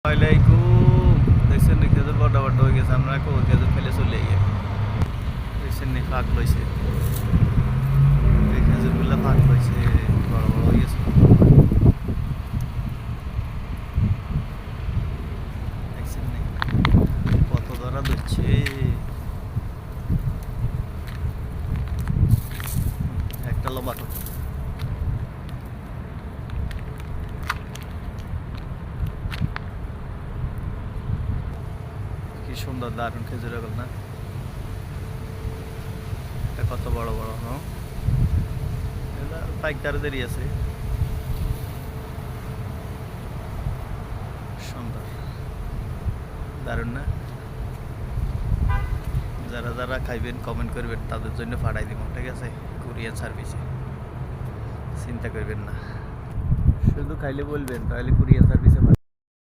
ওয়ালাইকুম। দেখছেন নি খেজুর বড় বড় হয়ে গেছে, আমরা খেজুর ফেলে চলে গিয়ে দেখছেন নি ফাঁক লইছে, এই খেজুরগুলো ফাঁক লইছে, বড় বড় হয়ে গেছে। দেখছেন নি কত ধরা ধরছে, একটা লম্বা তো। কি সুন্দর দারুণ খেজুর এগুলো না, কত বড় বড়। হ্যাঁ এটা পাইকারদেরই আছে, সুন্দর দারুণ না। যারা যারা খাইবেন কমেন্ট করবেন, তাদের জন্য পাঠাই দিব, ঠিক আছে, কুরিয়ার সার্ভিসে, চিন্তা করবেন না, শুধু খাইলে বলবেন, তাহলে কুরিয়ার সার্ভিসে